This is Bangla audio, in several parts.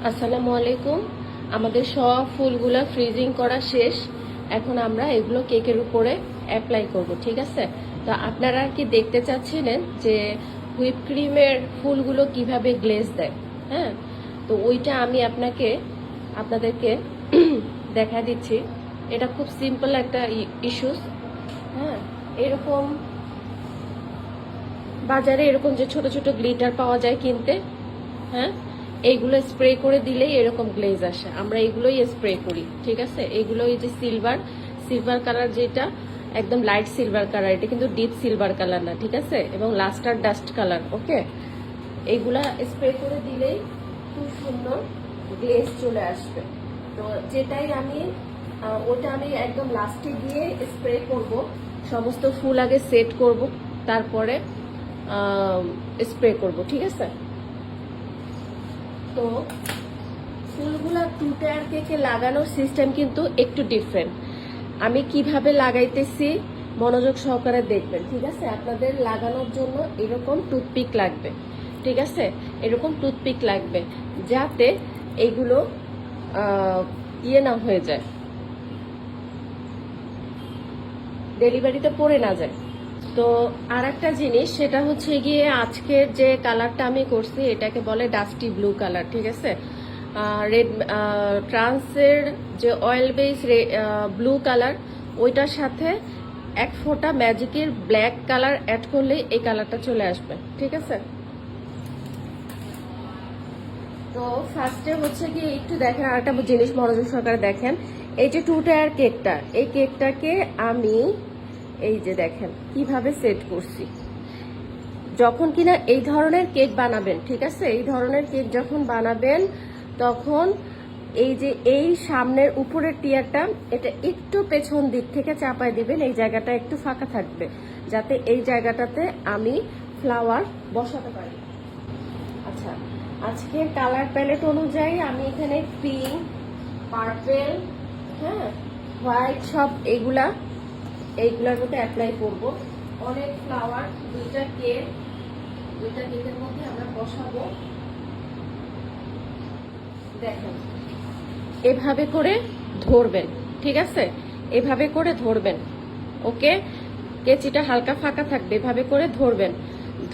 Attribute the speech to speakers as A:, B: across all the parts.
A: আসসালামু আলাইকুম। আমাদের সব ফুলগুলা ফ্রিজিং করা শেষ। এখন আমরা এগুলো কেকের উপরে অ্যাপ্লাই করব, ঠিক আছে? তো আপনারা আর কি দেখতে চাচ্ছিলেন যে হুইপ ক্রিমের ফুলগুলো কিভাবে গ্লেজ দেয়, হ্যাঁ? তো ওইটা আমি আপনাদেরকে দেখা দিচ্ছি। এটা খুব সিম্পল একটা ইস্যুস, হ্যাঁ। এরকম বাজারে এরকম যে ছোট ছোট গ্লিটার পাওয়া যায় কিনতে, হ্যাঁ, এইগুলো স্প্রে করে দিলেই এরকম গ্লেজ আসে। আমরা এগুলোই স্প্রে করি, ঠিক আছে? এগুলো এই যে সিলভার কালার, যেটা একদম লাইট সিলভার কালার, এটা কিন্তু ডিপ সিলভার কালার না, ঠিক আছে? এবং লাস্টার ডাস্ট কালার, ওকে। এইগুলা স্প্রে করে দিলেই খুব সুন্দর গ্লেজ চলে আসবে। তো যেটাই ওটা আমি একদম লাস্টে গিয়ে স্প্রে করব। সমস্ত ফুল আগে সেট করব, তারপরে স্প্রে করব, ঠিক আছে? তো ফুলগুলা 2 টায়ার কেকে লাগানোর সিস্টেম কিন্তু একটু ডিফারেন্ট। আমি কিভাবে লাগাইতেছি মনোযোগ সহকারে দেখবেন, ঠিক আছে? আপনাদের লাগানোর জন্য এরকম টুথপিক লাগবে, ঠিক আছে? এরকম টুথপিক লাগবে যাতে এইগুলো ইয়ে না হয়ে যায়, ডেলিভারিতে পড়ে না যায়। তো আর একটা জিনিস, সেটা হচ্ছে গিয়ে আজকের যে কালারটা আমি করছি এটাকে বলে ডাস্টি ব্লু কালার, ঠিক আছে? রেড ট্রান্সের যে অয়েল বেস ব্লু কালার, ওইটার সাথে এক ফোঁটা ম্যাজিকের ব্ল্যাক কালার অ্যাড করলে এই কালারটা চলে আসবে, ঠিক আছে? তো ফার্স্টে হচ্ছে কি একটু দেখেন, আর একটা জিনিস মনোযোগ সহকারে দেখেন। এই যে 2 টায়ার কেকটা, এই কেকটাকে আমি এই যে দেখেন কিভাবে সেট করছি। যখন কিনা এই ধরনের কেক বানাবেন, ঠিক আছে, এই ধরনের কেক যখন বানাবেন তখন এই যে এই সামনের উপরের টিয়ারটা, এটা একটু পেছন দিক থেকে চাপায় দিবেন। এই জায়গাটা একটু ফাঁকা থাকবে যাতে এই জায়গাটাতে আমি ফ্লাওয়ার বসাতে পারি। আচ্ছা, আজকের কালার প্যালেট অনুযায়ী আমি এখানে পিঙ্ক, পার্পেল, হ্যাঁ, হোয়াইট, সব এইগুলার মধ্যে অ্যাপ্লাই করব। অনেক ফ্লাওয়ার, দুইটা কেকের মধ্যে আমরা বসাবো। দেখেন এভাবে করে ধরবেন, ঠিক আছে? এভাবে করে ধরবেন, ওকে। কেচিটা হালকা ফাঁকা থাকবে, এভাবে করে ধরবেন।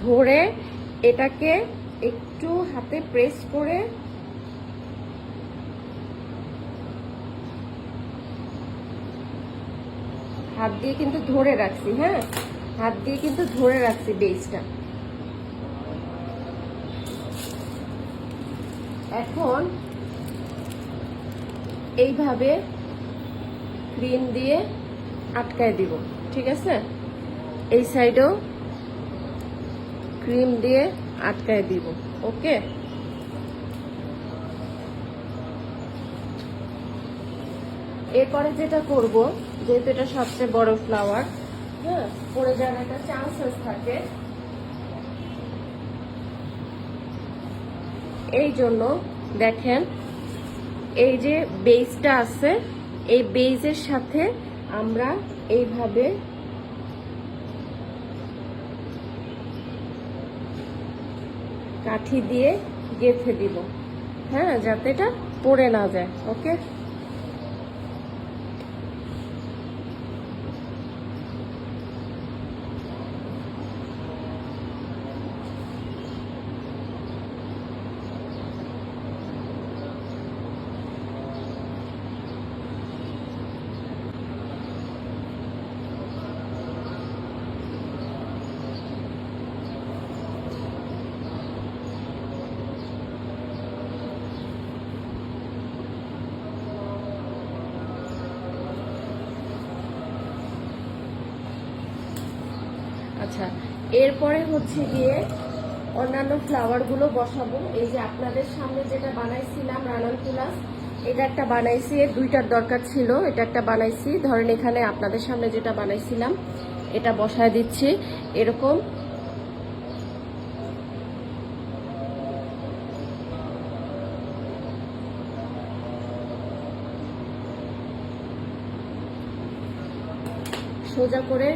A: ধরে এটাকে একটু হাতে প্রেস করে হাত দিয়ে কিন্তু ধরে রাখছি, হ্যাঁ, হাত দিয়ে কিন্তু ধরে রাখছি বেসটা। এখন এইভাবে ক্রিম দিয়ে আটকায় দিব, ঠিক আছে? এই সাইডেও ক্রিম দিয়ে আটকায় দিব, ওকে। এরপরে যেটা করব, যেহেতু এটা সবচেয়ে বড় ফ্লাওয়ার, হ্যাঁ, পড়ে যাওয়ার একটা চান্সেস থাকে, এই জন্য দেখেন এই যে বেসটা আছে, এই বেসের সাথে আমরা এইভাবে কাঠি দিয়ে গেঁথে দিব, হ্যাঁ, যাতে এটা পড়ে না যায়, ওকে। আচ্ছা, এরপরে হচ্ছে গিয়ে অন্যান্য ফ্লাওয়ারগুলো বসাবো। এই যে আপনাদের সামনে যেটা বানাইছিলাম রানানকুলাস, এটা একটা বানাইছি, দুইটার দরকার ছিল, এটা একটা বানাইছি। ধরেন এখানে আপনাদের সামনে যেটা বানাইছিলাম এটা বসায় দিচ্ছি এরকম। সোজা করে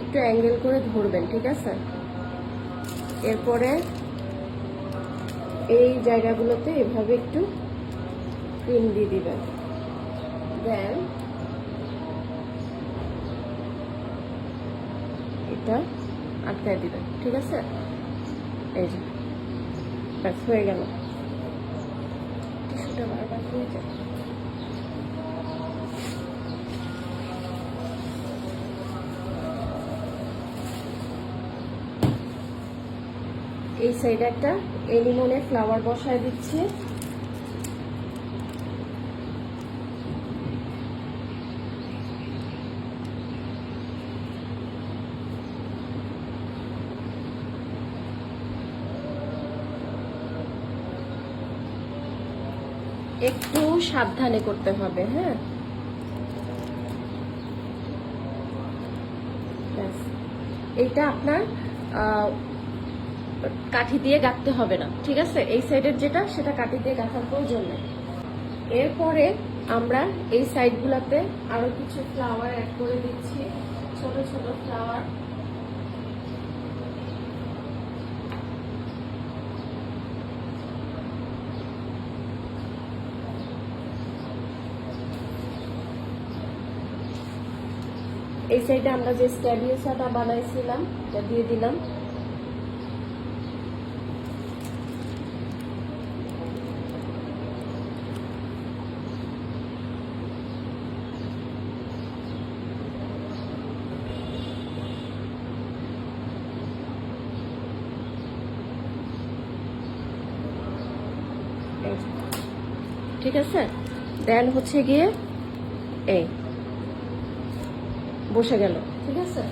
A: একটু অ্যাঙ্গেল করে ধরবেন, ঠিক আছে? এরপরে এই জায়গাগুলোতে এভাবে একটু ক্রিম দিয়ে দিবেন, দেন এটা আটকায় দিবেন। ঠিক আছে, এই যে ব্যাস হয়ে গেল। টিস্যুটা বারবার হয়ে যায়। এই সাইডে একটা এলিমনের ফ্লাওয়ার বসায় দিচ্ছি। একটু সাবধানে করতে হবে, হ্যাঁ। এইটা আপনার কাঠি দিয়ে গাঁথতে হবে না, ঠিক আছে। এই সাইডের যেটা সেটা কাঠি দিয়ে গাঁথার প্রয়োজন নেই। এরপরে আমরা এই সাইডগুলোতে আরো কিছু ফ্লাওয়ার অ্যাড করে দিচ্ছি, ছোট ছোট ফ্লাওয়ার। এই সাইডে আমরা যে স্ট্যাবিউসাটা বানাইছিলাম এটা দিয়ে দিলাম। ঠিক আছে, দেন হচ্ছে গিয়ে এই বসে গেল। ঠিক আছে,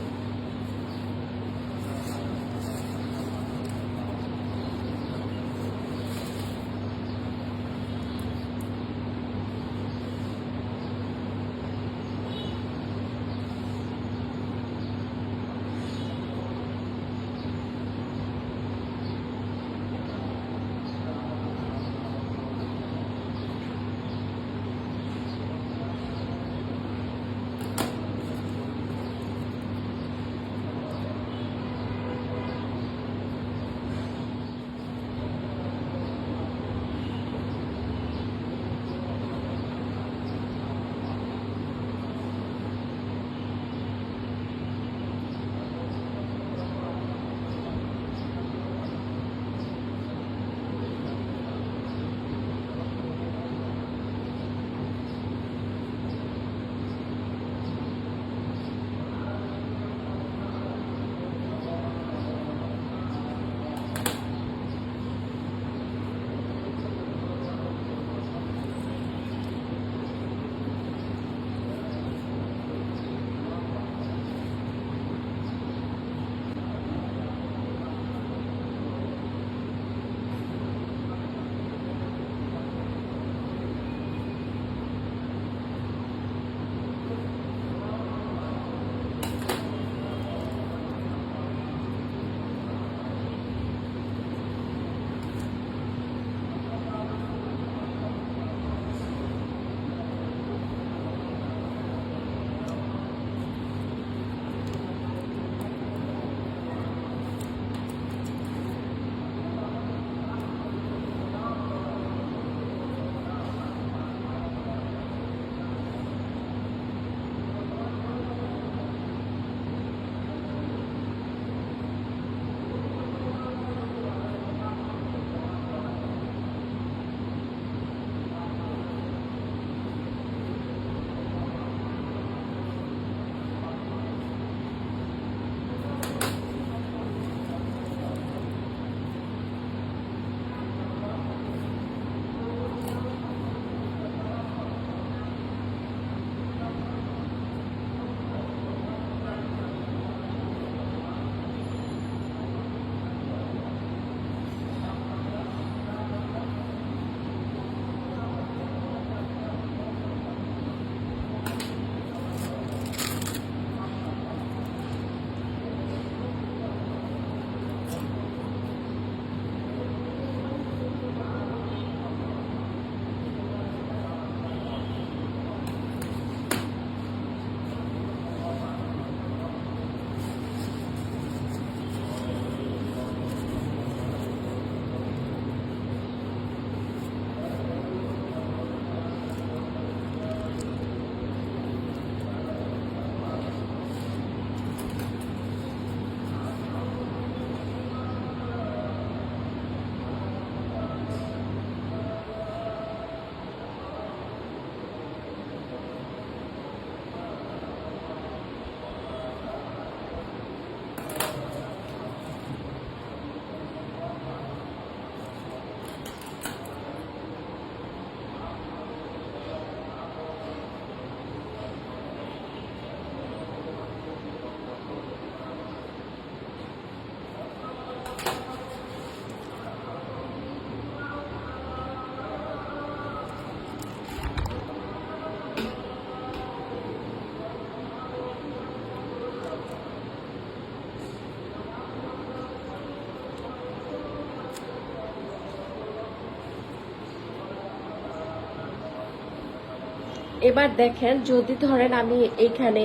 A: এবার দেখেন, যদি ধরেন আমি এইখানে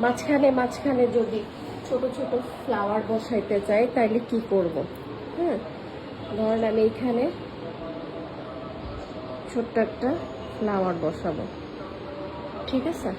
A: মাঝখানে মাঝখানে যদি ছোট ছোট ফ্লাওয়ার বসাইতে চাই, তাইলে কি করব? হ্যাঁ, ধরেন আমি এইখানে ছোট্ট একটা ফ্লাওয়ার বসাবো, ঠিক আছে?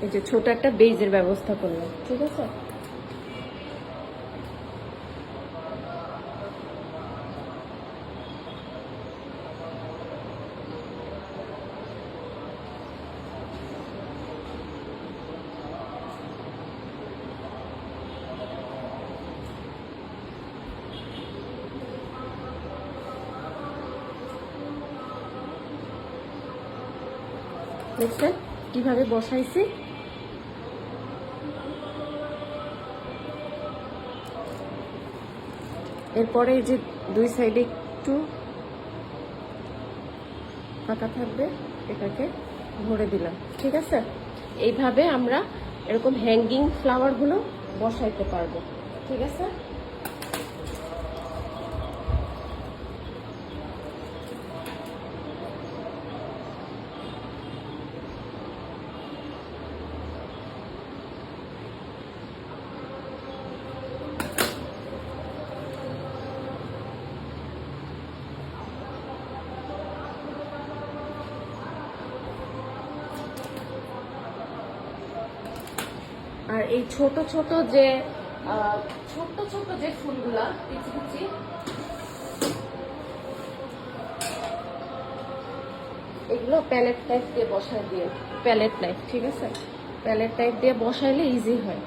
A: এই যে ছোট একটা বেজের ব্যবস্থা করলাম, ঠিক আছে? দেখছেন কিভাবে বসাইছি? এরপরে এই যে দুই সাইডে একটু ফাঁকা থাকবে, এটাকে ভরে দিলাম, ঠিক আছে? এইভাবে আমরা এরকম হ্যাঙ্গিং ফ্লাওয়ারগুলো বসাইতে পারবো, ঠিক আছে? আর এই ছোট ছোট যে ফুলগুলা পিচি পিচি, এগুলো প্যালেট টাইপ দিয়ে বসাই দিয়ে, প্যালেট টাইপ, ঠিক আছে? প্যালেট টাইপ দিয়ে বসাইলে ইজি হয়।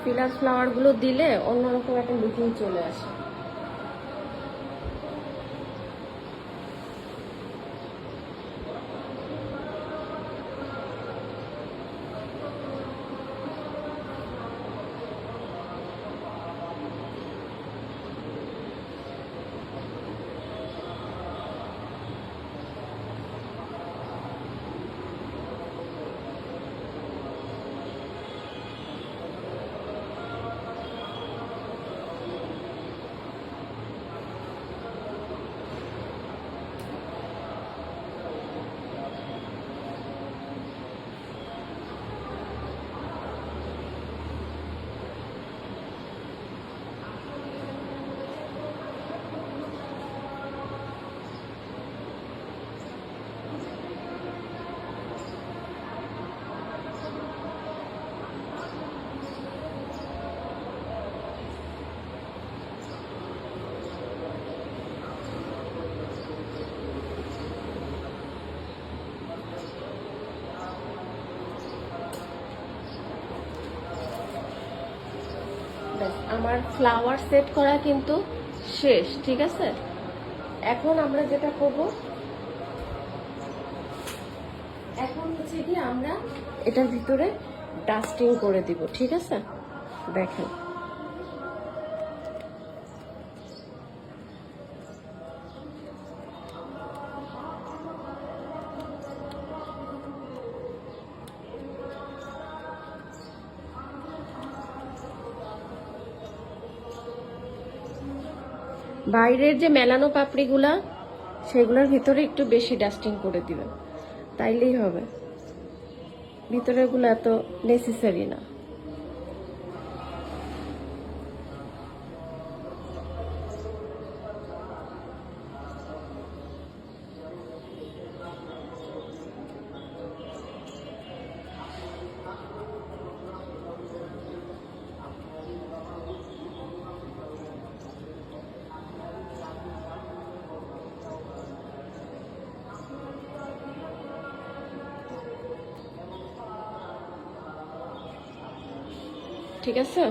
A: ফিলার ফ্লাওয়ারগুলো দিলে অন্যরকম একটা লুকিং চলে আসে। আমার ফ্লাওয়ার সেট করা কিন্তু শেষ, ঠিক আছে? এখন আমরা যেটা করব, এখন হচ্ছে কি আমরা এটার ভিতরে ডাস্টিং করে দিব, ঠিক আছে? দেখেন বাইরের যে মেলানো পাপড়িগুলা, সেগুলোর ভিতরে একটু বেশি ডাস্টিং করে দিবেন, তাইলেই হবে। ভিতরেগুলো এত নেসেসারি না। ঠিক আছে।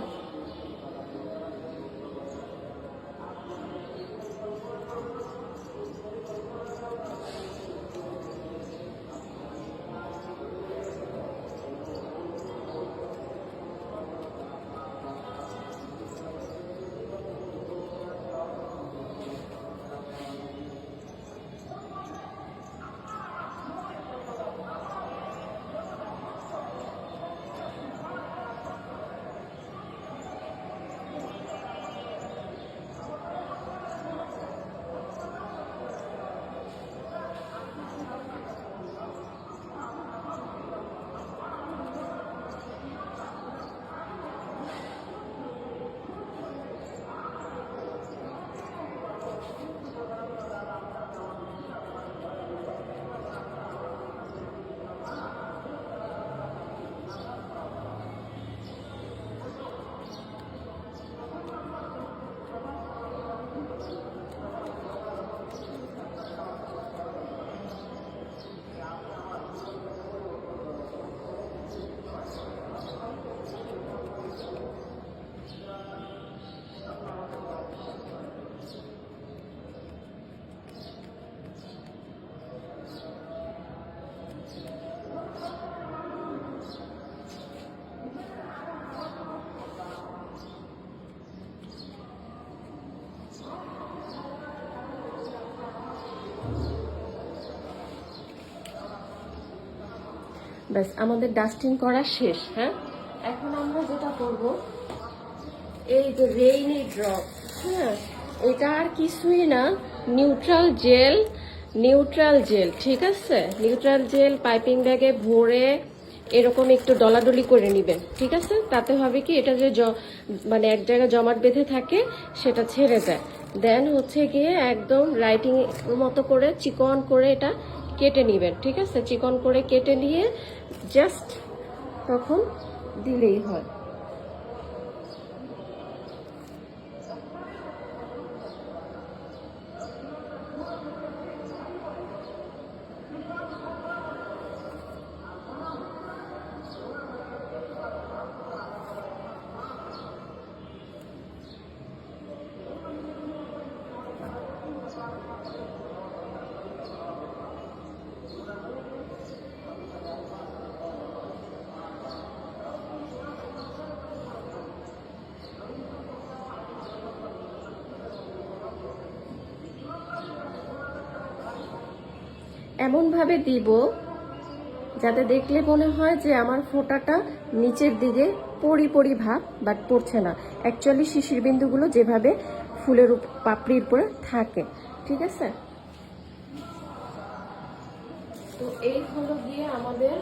A: ব্যাস আমাদের ডাস্টিং করা শেষ। হ্যাঁ, এখন আমরা যেটা করব, এই যে রেইনি ড্রপ, হ্যাঁ এটা আর কিছুই না, নিউট্রাল জেল। ঠিক আছে, নিউট্রাল জেল পাইপিং ব্যাগে ভরে এরকম একটু ডলাডলি করে নেবেন। ঠিক আছে, তাতে হবে কি, এটা যে মানে এক জায়গায় জমাট বেঁধে থাকে সেটা ছেড়ে যায়। দেন হচ্ছে গিয়ে একদম রাইটিং মতো করে চিকন করে এটা কেটে নেবেন। ঠিক আছে, চিকন করে কেটে নিয়ে জাস্ট তখন দিলেই হয়। এমনভাবে দিব যাতে দেখলে মনে হয় যে আমার ফোঁটাটা নিচের দিকে পরি ভাব, বাট পড়ছে না। অ্যাকচুয়ালি শিশির বিন্দুগুলো যেভাবে ফুলের পাপড়ির উপরে থাকে। ঠিক আছে, তো এই হলো গিয়ে আমাদের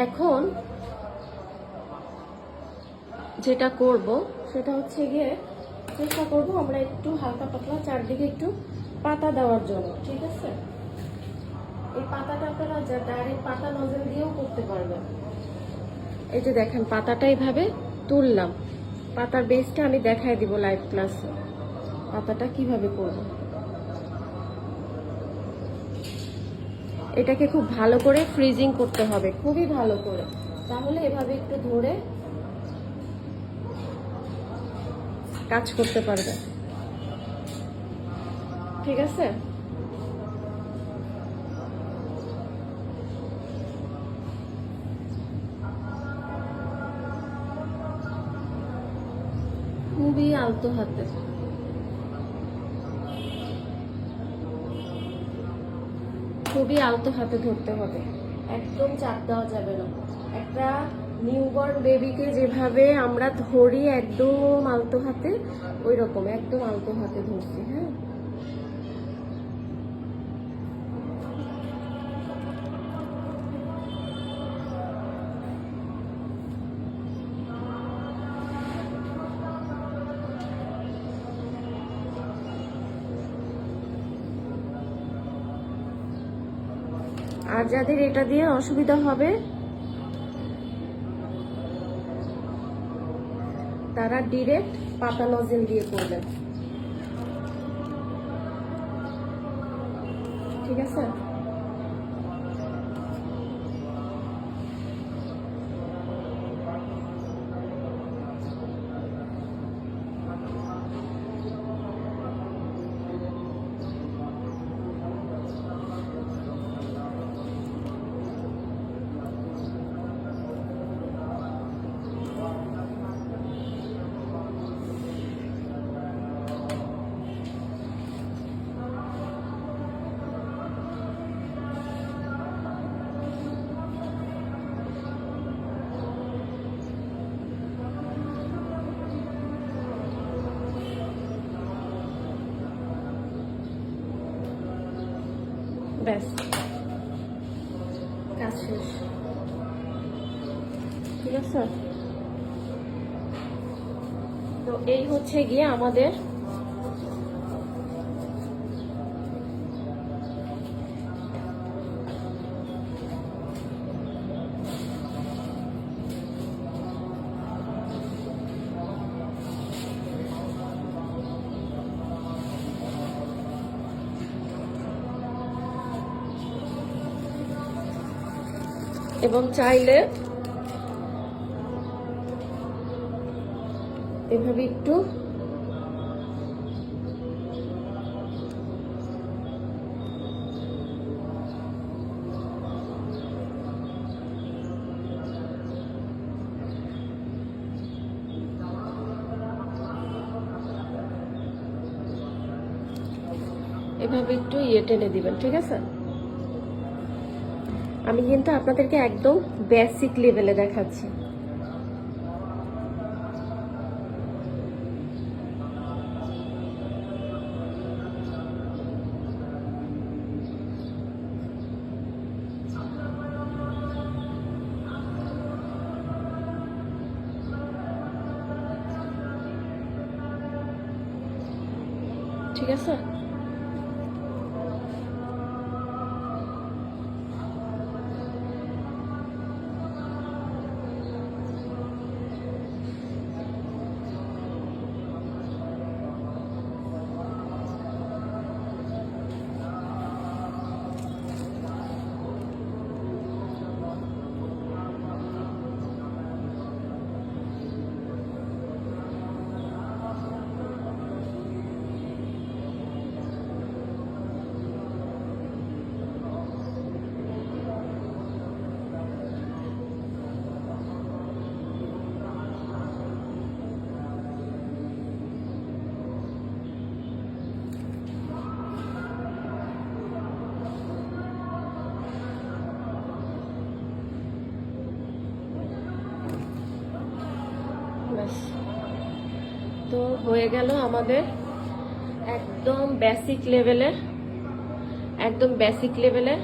A: এখন যেটা করব সেটা হচ্ছে গিয়ে চেষ্টা করব আমরা একটু হালকা পাতলা চারদিকে একটু পাতা দেওয়ার জন্য। ঠিক আছে, এই পাতাটা আপনারা ডাইরেক্ট পাতা নজল দিয়েও করতে পারবেন। এই যে দেখেন পাতাটা এইভাবে তুললাম, পাতার বেসটা আমি দেখাই দিব লাইভ ক্লাসে পাতাটা কিভাবে করব। এটাকে খুব ভালো করে ফ্রিজিং করতে হবে, খুবই ভালো করে, তাহলে এভাবে একটু ধরে কাজ করতে পারবে। ঠিক আছে, খুবই আলতো হাতে, খুবই আলতো হাতে ধরতে হবে, একদম চাপ দেওয়া যাবে না। একটা নিউবর্ন বেবিকে যেভাবে আমরা ধরি একদম আলতো হাতে, ওই রকম একদম আলতো হাতে ধরছি। হ্যাঁ, আর যাদের এটা দিয়ে অসুবিধা হবে তারা ডিরেক্ট পাতা নজেল দিয়ে করবেন, ঠিক আছে? ব্যাস, কাজ শেষ, ঠিক আছে? তো এই হচ্ছে গিয়ে আমাদের এবং চাইলে এভাবে একটু ইয়ে টেনে দিবেন, ঠিক আছে? আমি কিন্তু আপনাদেরকে একদম বেসিক লেভেলে দেখাচ্ছি। ঠিক আছে? তো হয়ে গেল আমাদের একদম বেসিক লেভেলের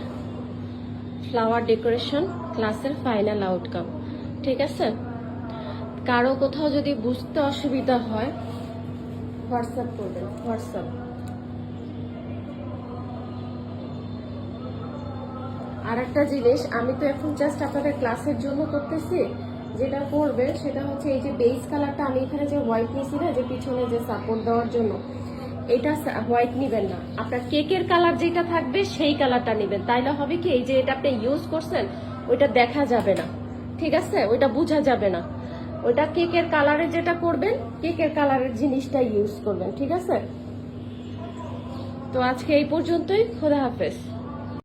A: ফ্লাওয়ার ডেকোরেশন ক্লাসের ফাইনাল আউটকাম, ঠিক আছে? কারো কোথাও যদি বুঝতে অসুবিধা হয় হোয়াটসঅ্যাপ করবেন, হোয়াটসঅ্যাপ। আর একটা জিনিস, আমি তো এখন জাস্ট আপনাদের ক্লাসের জন্য করতেছি, যেটা করবে সেটা হচ্ছে এই যে বেস কালারটা আমি এখানে যে হোয়াইট নিয়েছি না, যে পিছনে যে সাপোর্ট দেওয়ার জন্য, এটা হোয়াইট নিবেন না, আপনার কেকের কালার যেটা থাকবে সেই কালারটা নেবেন। তাইলে হবে কি, এই যে এটা আপনি ইউজ করছেন ওইটা দেখা যাবে না, ঠিক আছে? ওইটা বোঝা যাবে না। ওইটা কেকের কালারে যেটা করবেন, কেকের কালারের জিনিসটা ইউজ করবেন, ঠিক আছে? তো আজকে এই পর্যন্তই, খোদা হাফেজ।